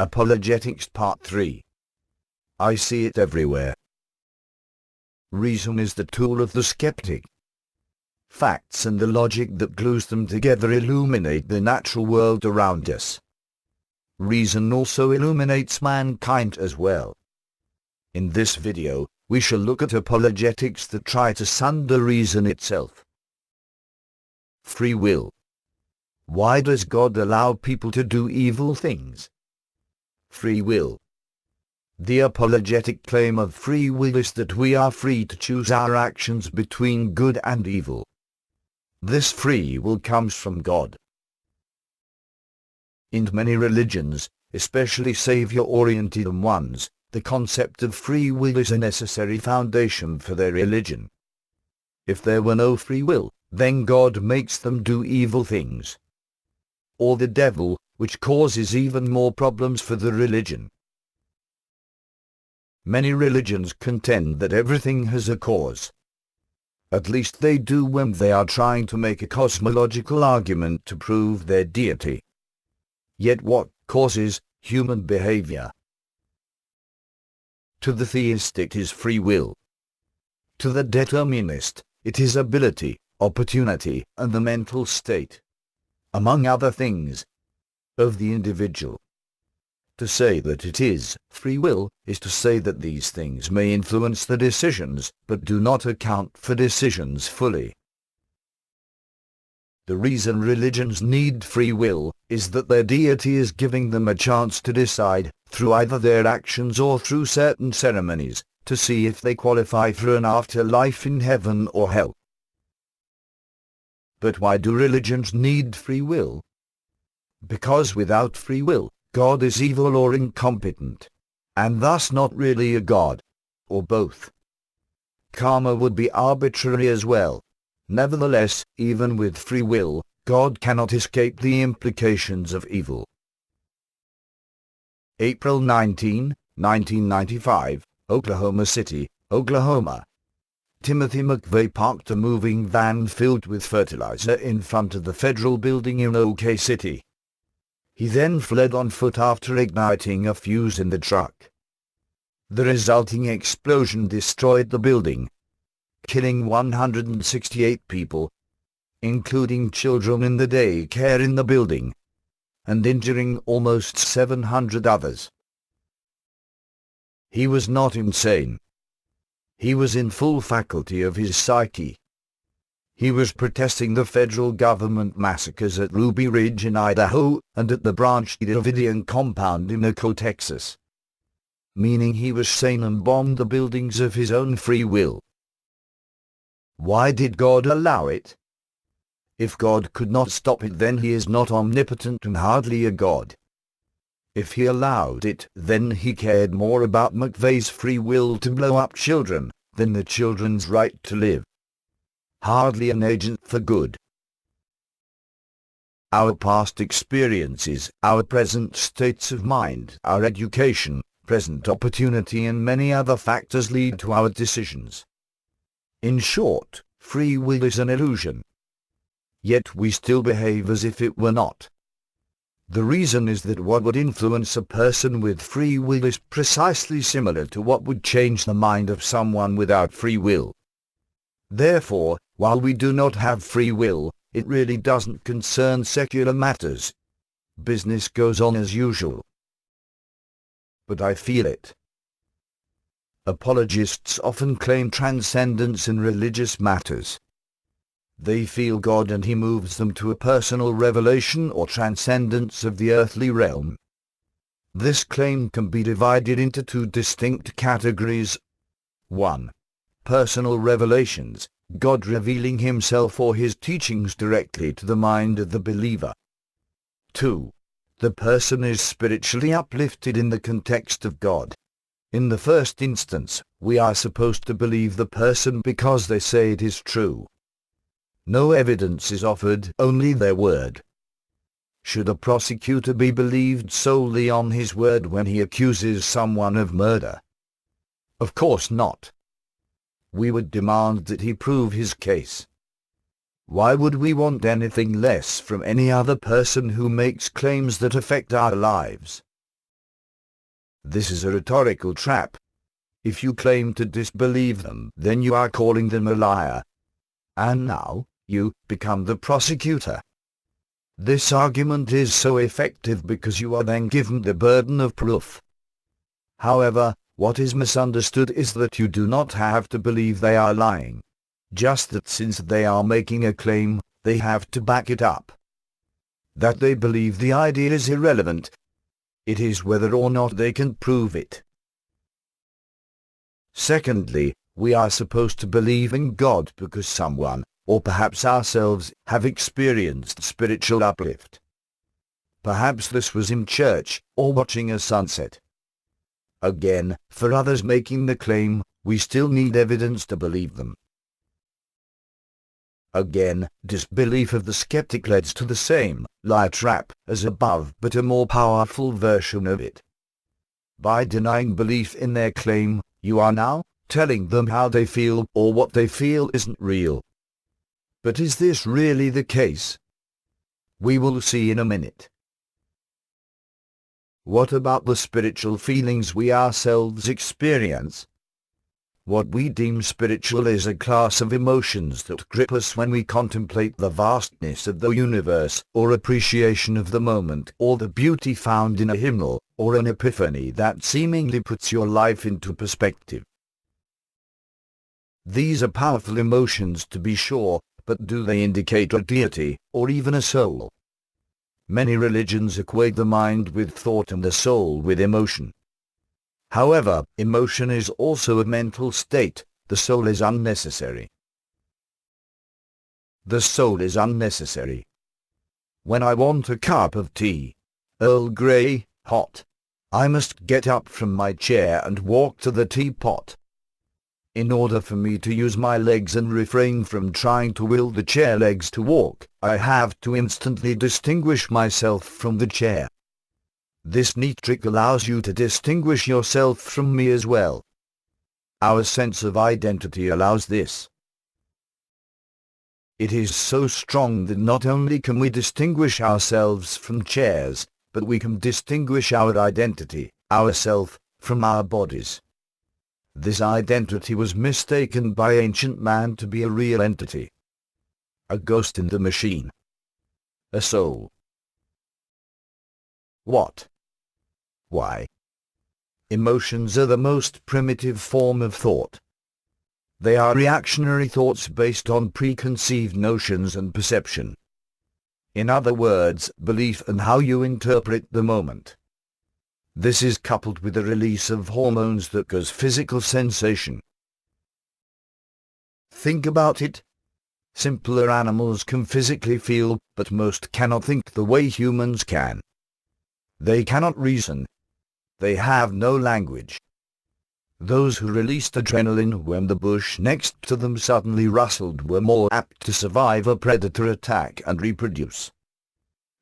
Apologetics Part 3. I see it everywhere. Reason is the tool of the skeptic. Facts and the logic that glues them together illuminate the natural world around us. Reason also illuminates mankind as well. In this video, we shall look at apologetics that try to sunder reason itself. Free will. Why does God allow people to do evil things? Free will. The apologetic claim of free will is that we are free to choose our actions between good and evil. This free will comes from God. In many religions, especially Savior-oriented ones, the concept of free will is a necessary foundation for their religion. If there were no free will, then God makes them do evil things. Or the devil, which causes even more problems for the religion. Many religions contend that everything has a cause. At least they do when they are trying to make a cosmological argument to prove their deity. Yet what causes human behavior? To the theist it is free will. To the determinist, it is ability, opportunity, and the mental state, among other things, of the individual. To say that it is free will is to say that these things may influence the decisions, but do not account for decisions fully. The reason religions need free will is that their deity is giving them a chance to decide, through either their actions or through certain ceremonies, to see if they qualify for an afterlife in heaven or hell. But why do religions need free will? Because without free will, God is evil or incompetent, and thus not really a God, or both. Karma would be arbitrary as well. Nevertheless, even with free will, God cannot escape the implications of evil. April 19, 1995, Oklahoma City, Oklahoma. Timothy McVeigh parked a moving van filled with fertilizer in front of the federal building in OK City. He then fled on foot after igniting a fuse in the truck. The resulting explosion destroyed the building, killing 168 people, including children in the daycare in the building, and injuring almost 700 others. He was not insane. He was in full faculty of his psyche. He was protesting the federal government massacres at Ruby Ridge in Idaho and at the Branch Davidian compound in Waco, Texas. Meaning he was sane and bombed the buildings of his own free will. Why did God allow it? If God could not stop it, then he is not omnipotent and hardly a God. If he allowed it, then he cared more about McVeigh's free will to blow up children than the children's right to live. Hardly an agent for good. Our past experiences, our present states of mind, our education, present opportunity and many other factors lead to our decisions. In short, free will is an illusion. Yet we still behave as if it were not. The reason is that what would influence a person with free will is precisely similar to what would change the mind of someone without free will. Therefore, while we do not have free will, it really doesn't concern secular matters. Business goes on as usual. But I feel it. Apologists often claim transcendence in religious matters. They feel God and he moves them to a personal revelation or transcendence of the earthly realm. This claim can be divided into two distinct categories. 1. Personal revelations, God revealing himself or his teachings directly to the mind of the believer. 2. The person is spiritually uplifted in the context of God. In the first instance, we are supposed to believe the person because they say it is true. No evidence is offered, only their word. Should a prosecutor be believed solely on his word when he accuses someone of murder? Of course not. We would demand that he prove his case. Why would we want anything less from any other person who makes claims that affect our lives? This is a rhetorical trap. If you claim to disbelieve them, then you are calling them a liar. And now, you become the prosecutor. This argument is so effective because you are then given the burden of proof. However, what is misunderstood is that you do not have to believe they are lying. Just that since they are making a claim, they have to back it up. That they believe the idea is irrelevant. It is whether or not they can prove it. Secondly, we are supposed to believe in God because someone, or perhaps ourselves, have experienced spiritual uplift. Perhaps this was in church, or watching a sunset. Again, for others making the claim, we still need evidence to believe them. Again, disbelief of the skeptic leads to the same lie trap as above, but a more powerful version of it. By denying belief in their claim, you are now telling them how they feel, or what they feel isn't real. But is this really the case? We will see in a minute. What about the spiritual feelings we ourselves experience? What we deem spiritual is a class of emotions that grip us when we contemplate the vastness of the universe, or appreciation of the moment, or the beauty found in a hymnal, or an epiphany that seemingly puts your life into perspective. These are powerful emotions, to be sure, but do they indicate a deity, or even a soul? Many religions equate the mind with thought and the soul with emotion. However, emotion is also a mental state. The soul is unnecessary. The soul is unnecessary. When I want a cup of tea, Earl Grey, hot, I must get up from my chair and walk to the teapot. In order for me to use my legs and refrain from trying to will the chair legs to walk, I have to instantly distinguish myself from the chair. This neat trick allows you to distinguish yourself from me as well. Our sense of identity allows this. It is so strong that not only can we distinguish ourselves from chairs, but we can distinguish our identity, ourself, from our bodies. This identity was mistaken by ancient man to be a real entity. A ghost in the machine. A soul. What? Why? Emotions are the most primitive form of thought. They are reactionary thoughts based on preconceived notions and perception. In other words, belief and how you interpret the moment. This is coupled with the release of hormones that cause physical sensation. Think about it. Simpler animals can physically feel, but most cannot think the way humans can. They cannot reason. They have no language. Those who released adrenaline when the bush next to them suddenly rustled were more apt to survive a predator attack and reproduce.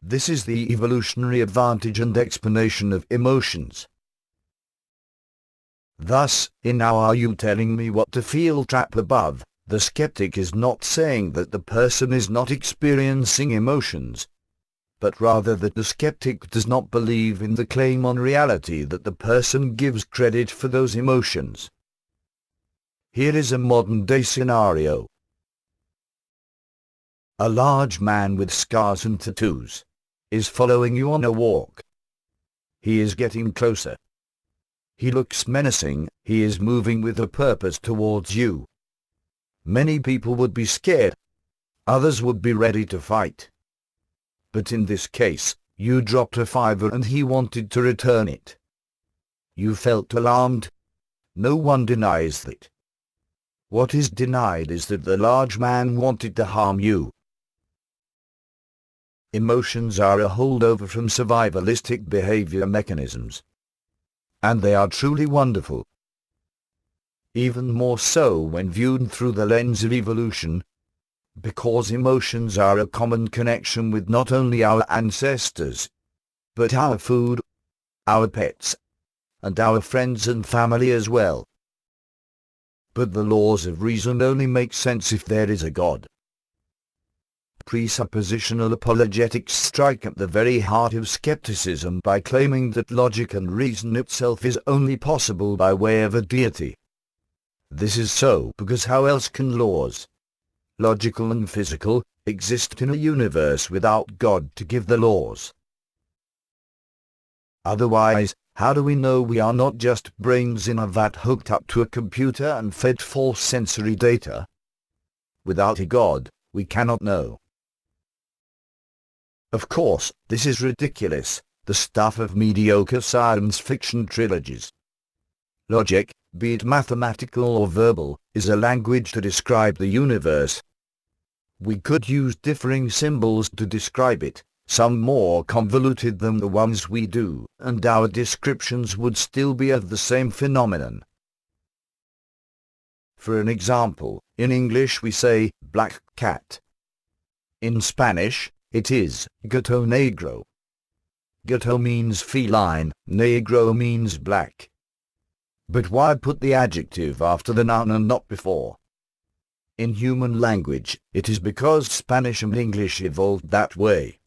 This is the evolutionary advantage and explanation of emotions. Thus, in our "Are you telling me what to feel?" trap above, the skeptic is not saying that the person is not experiencing emotions, but rather that the skeptic does not believe in the claim on reality that the person gives credit for those emotions. Here is a modern-day scenario. A large man with scars and tattoos is following you on a walk. He is getting closer. He looks menacing. He is moving with a purpose towards you. Many people would be scared. Others would be ready to fight. But in this case, you dropped a $5 and he wanted to return it. You felt alarmed. No one denies that. What is denied is that the large man wanted to harm you. Emotions are a holdover from survivalistic behavior mechanisms. And they are truly wonderful. Even more so when viewed through the lens of evolution, because emotions are a common connection with not only our ancestors, but our food, our pets, and our friends and family as well. But the laws of reason only make sense if there is a God. Presuppositional apologetics strike at the very heart of skepticism by claiming that logic and reason itself is only possible by way of a deity. This is so because how else can laws, logical and physical, exist in a universe without God to give the laws? Otherwise, how do we know we are not just brains in a vat hooked up to a computer and fed false sensory data? Without a God, we cannot know. Of course, this is ridiculous, the stuff of mediocre science fiction trilogies. Logic, be it mathematical or verbal, is a language to describe the universe. We could use differing symbols to describe it, some more convoluted than the ones we do, and our descriptions would still be of the same phenomenon. For an example, in English we say black cat. In Spanish, it is gato negro. Gato means feline, negro means black. But why put the adjective after the noun and not before? In human language, it is because Spanish and English evolved that way.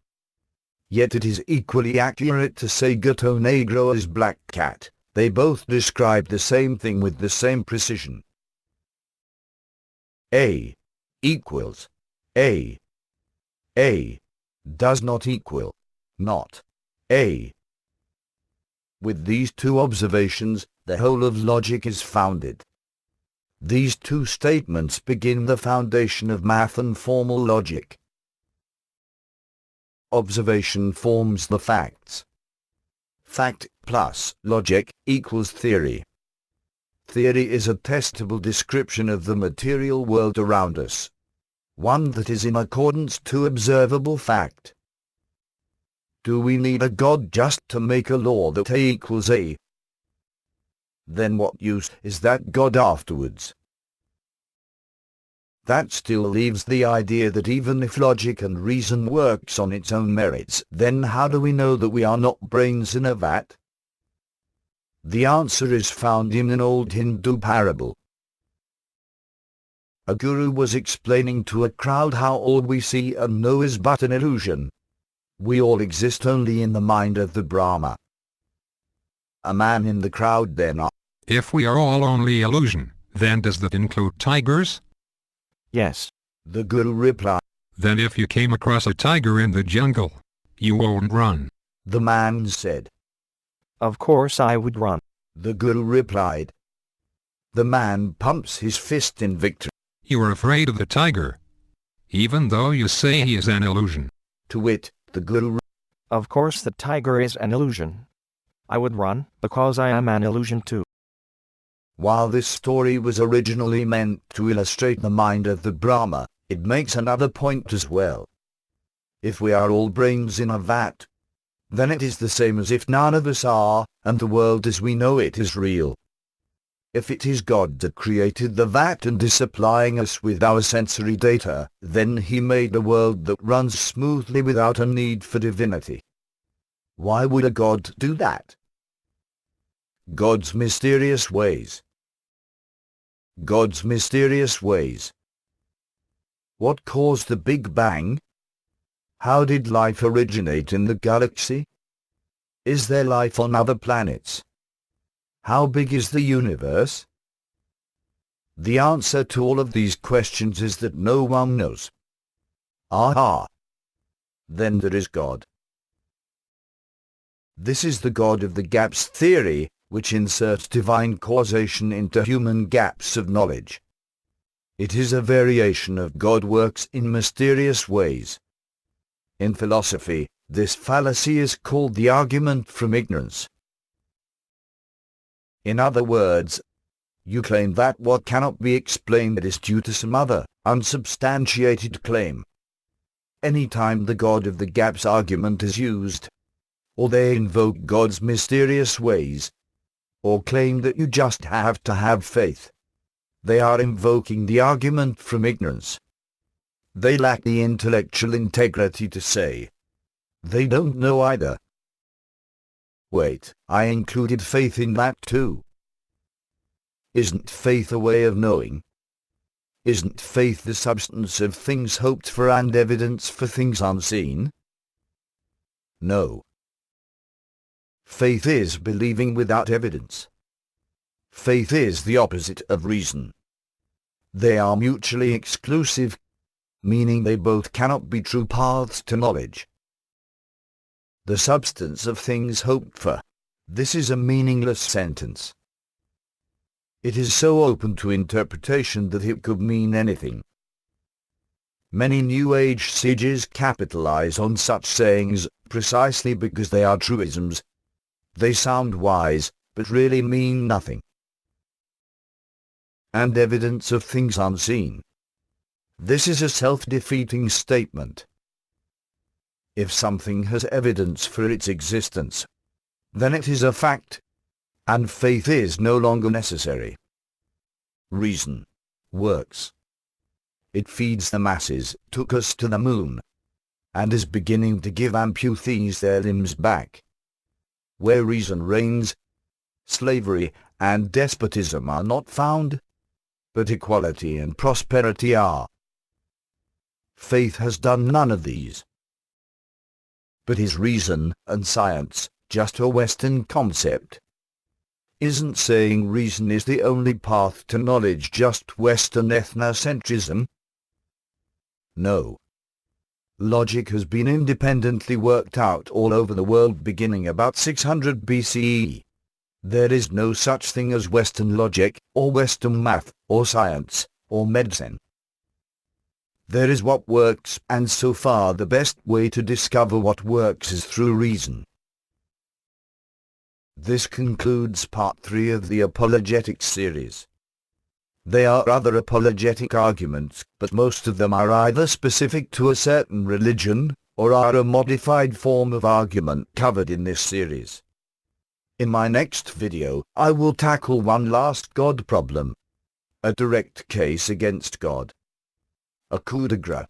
Yet it is equally accurate to say gato negro as black cat. They both describe the same thing with the same precision. A equals A. A does not equal not A. With these two observations, the whole of logic is founded. These two statements begin the foundation of math and formal logic. Observation forms the facts. Fact plus logic equals theory. Theory is a testable description of the material world around us, one that is in accordance to observable fact. Do we need a God just to make a law that A equals A? Then what use is that God afterwards? That still leaves the idea that even if logic and reason works on its own merits, then how do we know that we are not brains in a vat? The answer is found in an old Hindu parable. A guru was explaining to a crowd how all we see and know is but an illusion. We all exist only in the mind of the Brahma. A man in the crowd then asked, "If we are all only illusion, then does that include tigers?" Yes. The guru replied. "Then if you came across a tiger in the jungle, you won't run?" The man said. Of course I would run. The guru replied. The man pumps his fist in victory. "You are afraid of the tiger, even though you say he is an illusion." To wit, the guru. Of course the tiger is an illusion. I would run, because I am an illusion too. While this story was originally meant to illustrate the mind of the Brahma, it makes another point as well. If we are all brains in a vat, then it is the same as if none of us are, and the world as we know it is real. If it is God that created the vat and is supplying us with our sensory data, then he made a world that runs smoothly without a need for divinity. Why would a God do that? God's mysterious ways. God's mysterious ways. What caused the Big Bang? How did life originate in the galaxy? Is there life on other planets? How big is the universe? The answer to all of these questions is that no one knows. Aha! Then there is God. This is the God of the gaps theory, which inserts divine causation into human gaps of knowledge. It is a variation of God works in mysterious ways. In philosophy, this fallacy is called the argument from ignorance. In other words, you claim that what cannot be explained is due to some other, unsubstantiated claim. Any time the God of the gaps argument is used, or they invoke God's mysterious ways, or claim that you just have to have faith, they are invoking the argument from ignorance. They lack the intellectual integrity to say, they don't know either. Wait, I included faith in that too. Isn't faith a way of knowing? Isn't faith the substance of things hoped for and evidence for things unseen? No. Faith is believing without evidence. Faith is the opposite of reason. They are mutually exclusive, meaning they both cannot be true paths to knowledge. The substance of things hoped for. This is a meaningless sentence. It is so open to interpretation that it could mean anything. Many New Age sages capitalize on such sayings precisely because they are truisms. They sound wise, but really mean nothing. And evidence of things unseen. This is a self-defeating statement. If something has evidence for its existence, then it is a fact, and faith is no longer necessary. Reason works. It feeds the masses, took us to the moon, and is beginning to give amputees their limbs back. Where reason reigns, slavery and despotism are not found, but equality and prosperity are. Faith has done none of these. But is reason and science just a Western concept? Isn't saying reason is the only path to knowledge just Western ethnocentrism? No. Logic has been independently worked out all over the world beginning about 600 BCE. There is no such thing as Western logic, or Western math, or science, or medicine. There is what works, and so far the best way to discover what works is through reason. This concludes part 3 of the Apologetics series. There are other apologetic arguments, but most of them are either specific to a certain religion, or are a modified form of argument covered in this series. In my next video, I will tackle one last God problem. A direct case against God. A coup de grace.